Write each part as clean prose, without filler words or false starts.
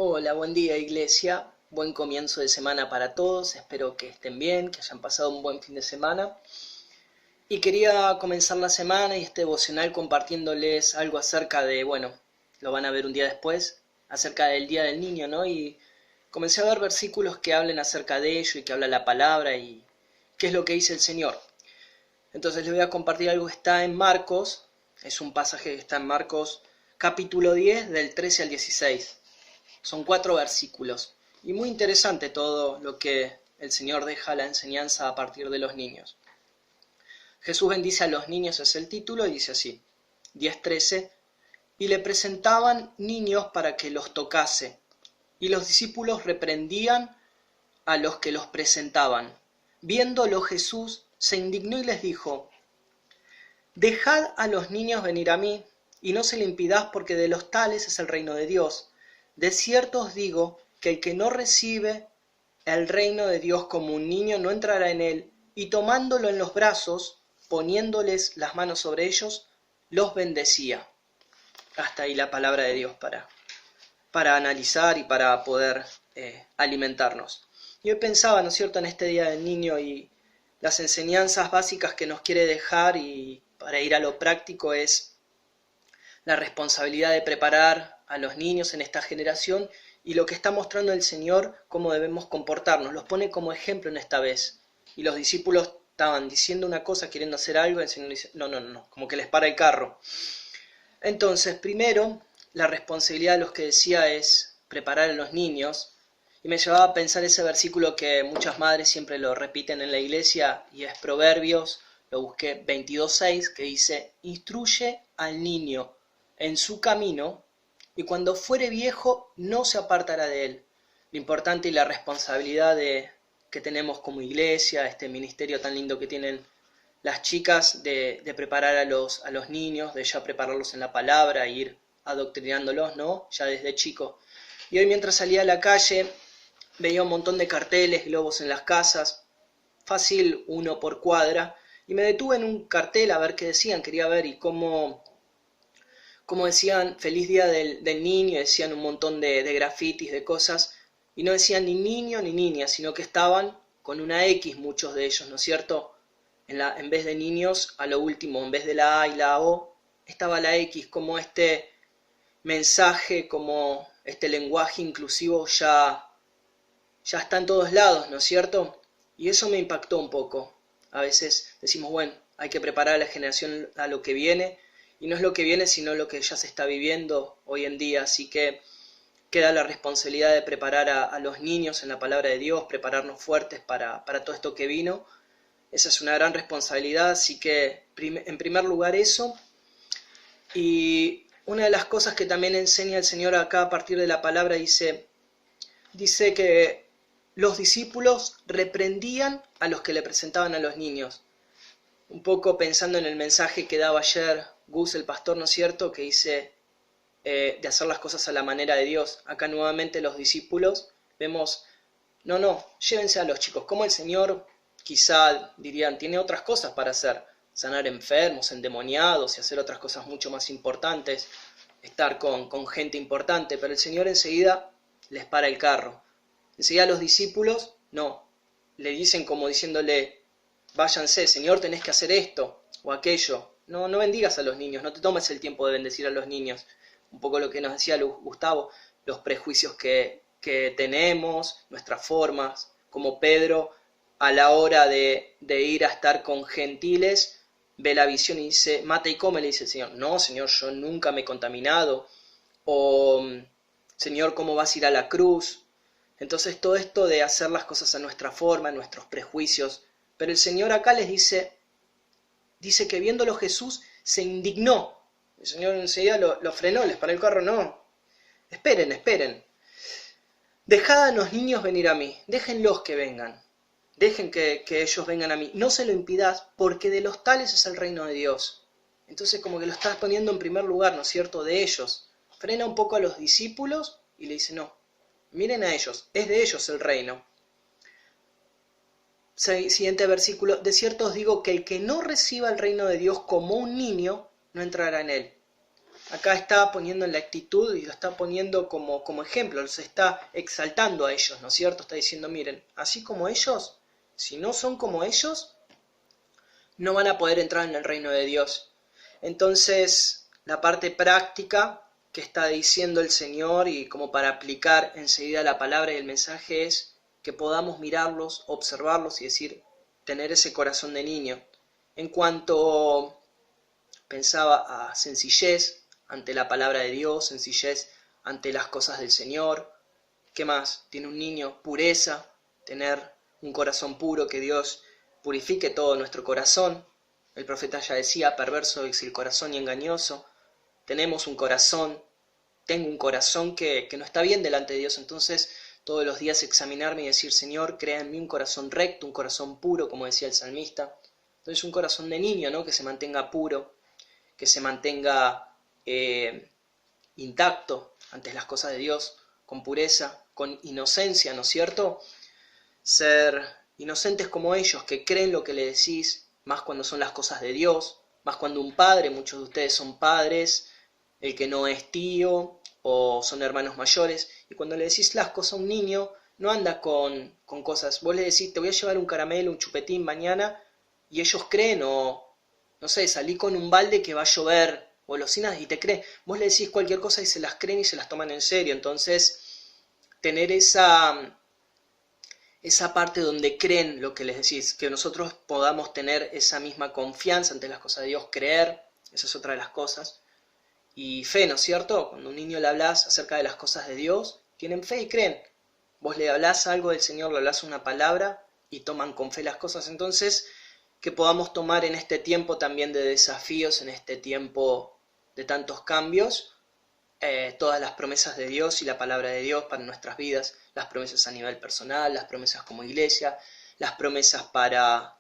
Hola, buen día iglesia, buen comienzo de semana para todos, espero que estén bien, que hayan pasado un buen fin de semana. Y quería comenzar la semana y este devocional compartiéndoles algo acerca de, bueno, lo van a ver un día después, acerca del Día del Niño, ¿no? Y comencé a ver versículos que hablen acerca de ello y que habla la palabra y qué es lo que dice el Señor. Entonces les voy a compartir algo que está en Marcos, es un pasaje que está en Marcos capítulo 10 del 13 al 16. Son 4 versículos y muy interesante todo lo que el Señor deja la enseñanza a partir de los niños. Jesús bendice a los niños es el título y dice así, 10:13, y le presentaban niños para que los tocase, y los discípulos reprendían a los que los presentaban. Viéndolo Jesús se indignó y les dijo, dejad a los niños venir a mí, y no se le impidáis porque de los tales es el reino de Dios. De cierto os digo que el que no recibe el reino de Dios como un niño no entrará en él, y tomándolo en los brazos, poniéndoles las manos sobre ellos, los bendecía. Hasta ahí la palabra de Dios para analizar y para poder alimentarnos. Y hoy pensaba, ¿no es cierto?, en este Día del Niño y las enseñanzas básicas que nos quiere dejar, y para ir a lo práctico es la responsabilidad de preparar a los niños en esta generación y lo que está mostrando el Señor, cómo debemos comportarnos. Los pone como ejemplo en esta vez. Y los discípulos estaban diciendo una cosa, queriendo hacer algo, y el Señor dice, no, como que les para el carro. Entonces, primero, la responsabilidad de los que decía es preparar a los niños, y me llevaba a pensar ese versículo que muchas madres siempre lo repiten en la iglesia, y es Proverbios, lo busqué 22:6, que dice, instruye al niño en su camino, y cuando fuere viejo no se apartará de él. Lo importante y la responsabilidad que tenemos como iglesia, este ministerio tan lindo que tienen las chicas de preparar a los niños, de ya prepararlos en la palabra, e ir adoctrinándolos, ¿no? Ya desde chico. Y hoy mientras salía a la calle veía un montón de carteles, globos en las casas, fácil uno por cuadra, y me detuve en un cartel a ver qué decían, quería ver y cómo decían feliz día del niño, decían un montón de grafitis, de cosas, y no decían ni niño ni niña, sino que estaban con una X muchos de ellos, ¿no es cierto? En vez de niños, a lo último, en vez de la A y la O, estaba la X, como este mensaje, como este lenguaje inclusivo ya está en todos lados, ¿no es cierto? Y eso me impactó un poco. A veces decimos, bueno, hay que preparar a la generación a lo que viene, y no es lo que viene, sino lo que ya se está viviendo hoy en día. Así que queda la responsabilidad de preparar a los niños en la palabra de Dios, prepararnos fuertes para todo esto que vino. Esa es una gran responsabilidad, así que en primer lugar eso. Y una de las cosas que también enseña el Señor acá a partir de la palabra dice que los discípulos reprendían a los que le presentaban a los niños. Un poco pensando en el mensaje que daba ayer Gus, el pastor, ¿no es cierto?, que dice de hacer las cosas a la manera de Dios. Acá nuevamente los discípulos vemos, no, llévense a los chicos, como el Señor quizá dirían, tiene otras cosas para hacer, sanar enfermos, endemoniados y hacer otras cosas mucho más importantes, estar con gente importante, pero el Señor enseguida les para el carro. Enseguida los discípulos, no, le dicen como diciéndole, váyanse, Señor, tenés que hacer esto o aquello. No bendigas a los niños, no te tomes el tiempo de bendecir a los niños. Un poco lo que nos decía Gustavo, los prejuicios que tenemos, nuestras formas, como Pedro a la hora de ir a estar con gentiles, ve la visión y dice, mata y come, le dice el Señor. No, Señor, yo nunca me he contaminado. O, Señor, ¿cómo vas a ir a la cruz? Entonces todo esto de hacer las cosas a nuestra forma, nuestros prejuicios. Pero el Señor acá les dice que viéndolo Jesús se indignó. El Señor enseguida lo frenó, les paró el carro, no. Esperen. Dejad a los niños venir a mí, déjenlos que vengan. Dejen que ellos vengan a mí. No se lo impidáis, porque de los tales es el reino de Dios. Entonces como que lo estás poniendo en primer lugar, ¿no es cierto?, de ellos. Frena un poco a los discípulos y le dice, no, miren a ellos, es de ellos el reino. Siguiente versículo, de cierto os digo que el que no reciba el reino de Dios como un niño, no entrará en él. acá está poniendo en la actitud y lo está poniendo como ejemplo, los está exaltando a ellos, ¿no es cierto? Está diciendo, miren, así como ellos, si no son como ellos, no van a poder entrar en el reino de Dios. Entonces, la parte práctica que está diciendo el Señor y como para aplicar enseguida la palabra y el mensaje es que podamos mirarlos, observarlos y decir, tener ese corazón de niño. En cuanto pensaba a sencillez ante la palabra de Dios, sencillez ante las cosas del Señor. ¿Qué más? Tiene un niño, pureza, tener un corazón puro, que Dios purifique todo nuestro corazón. El profeta ya decía, perverso es el corazón y engañoso. Tenemos un corazón, tengo un corazón que no está bien delante de Dios, entonces todos los días examinarme y decir, Señor, crea en mí un corazón recto, un corazón puro, como decía el salmista. Entonces un corazón de niño, ¿no? Que se mantenga puro, que se mantenga intacto ante las cosas de Dios, con pureza, con inocencia, ¿no es cierto? Ser inocentes como ellos, que creen lo que le decís, más cuando son las cosas de Dios, más cuando un padre, muchos de ustedes son padres, el que no es tío o son hermanos mayores, y cuando le decís las cosas a un niño, no anda con cosas, vos le decís, te voy a llevar un caramelo, un chupetín mañana, y ellos creen, o no sé, salí con un balde que va a llover, golosinas, y te creen, vos le decís cualquier cosa y se las creen y se las toman en serio, entonces tener esa parte donde creen lo que les decís, que nosotros podamos tener esa misma confianza ante las cosas de Dios, creer, esa es otra de las cosas, y fe, ¿no es cierto? Cuando a un niño le hablas acerca de las cosas de Dios, tienen fe y creen. Vos le hablás algo del Señor, le hablás una palabra y toman con fe las cosas. Entonces, que podamos tomar en este tiempo también de desafíos, en este tiempo de tantos cambios, todas las promesas de Dios y la palabra de Dios para nuestras vidas, las promesas a nivel personal, las promesas como iglesia, las promesas para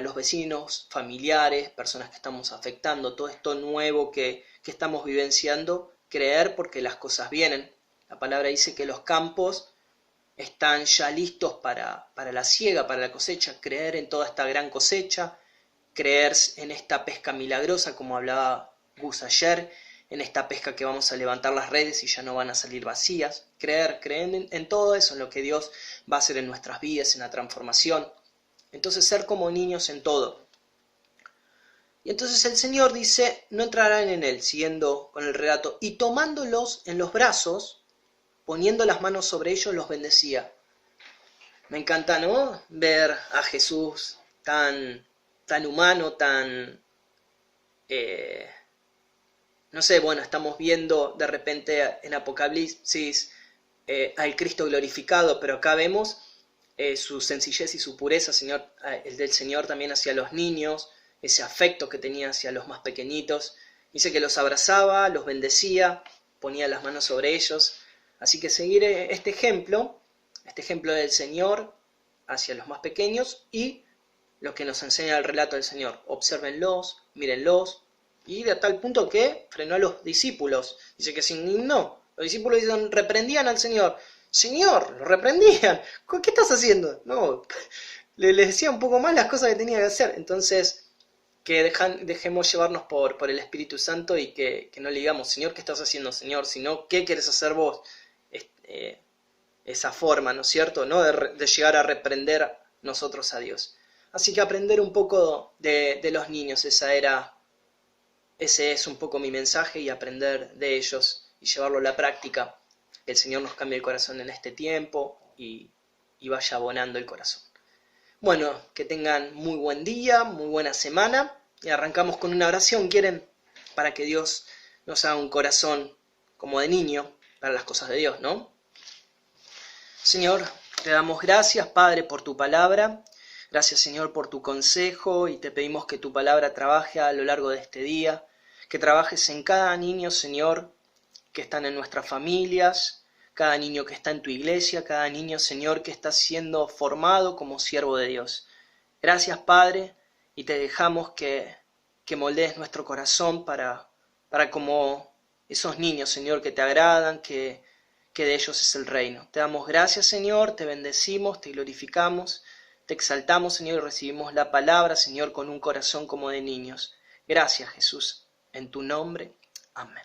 los vecinos, familiares, personas que estamos afectando, todo esto nuevo que estamos vivenciando, creer porque las cosas vienen. La palabra dice que los campos están ya listos para la siega, para la cosecha, creer en toda esta gran cosecha, creer en esta pesca milagrosa, como hablaba Gus ayer, en esta pesca que vamos a levantar las redes y ya no van a salir vacías, creer en todo eso, en lo que Dios va a hacer en nuestras vidas, en la transformación. Entonces ser como niños en todo. Y entonces el Señor dice, no entrarán en él, siguiendo con el relato, y tomándolos en los brazos, poniendo las manos sobre ellos, los bendecía. Me encanta, ¿no? Ver a Jesús tan humano, tan... no sé, bueno, estamos viendo de repente en Apocalipsis al Cristo glorificado, pero acá vemos su sencillez y su pureza, Señor, el del Señor también hacia los niños, ese afecto que tenía hacia los más pequeñitos. Dice que los abrazaba, los bendecía, ponía las manos sobre ellos. Así que seguir este ejemplo del Señor hacia los más pequeños y lo que nos enseña el relato del Señor. Obsérvenlos, mírenlos, y de tal punto que frenó a los discípulos. Dice que se indignó. Los discípulos dicen, reprendían al Señor. Señor, lo reprendían. ¿Qué estás haciendo? No, les decía un poco más las cosas que tenía que hacer. Entonces, que dejemos llevarnos por el Espíritu Santo y que no le digamos, Señor, ¿qué estás haciendo, Señor? Sino, ¿qué quieres hacer vos? Esa forma, ¿no es cierto? No de llegar a reprender nosotros a Dios. Así que aprender un poco de los niños, ese es un poco mi mensaje, y aprender de ellos y llevarlo a la práctica. Que el Señor nos cambie el corazón en este tiempo y vaya abonando el corazón. Bueno, que tengan muy buen día, muy buena semana, y arrancamos con una oración, ¿quieren? Para que Dios nos haga un corazón como de niño para las cosas de Dios, ¿no? Señor, te damos gracias, Padre, por tu palabra. Gracias, Señor, por tu consejo, y te pedimos que tu palabra trabaje a lo largo de este día, que trabajes en cada niño, Señor, que están en nuestras familias, cada niño que está en tu iglesia, cada niño, Señor, que está siendo formado como siervo de Dios. Gracias, Padre, y te dejamos que moldees nuestro corazón para como esos niños, Señor, que te agradan, que de ellos es el reino. Te damos gracias, Señor, te bendecimos, te glorificamos, te exaltamos, Señor, y recibimos la palabra, Señor, con un corazón como de niños. Gracias, Jesús, en tu nombre. Amén.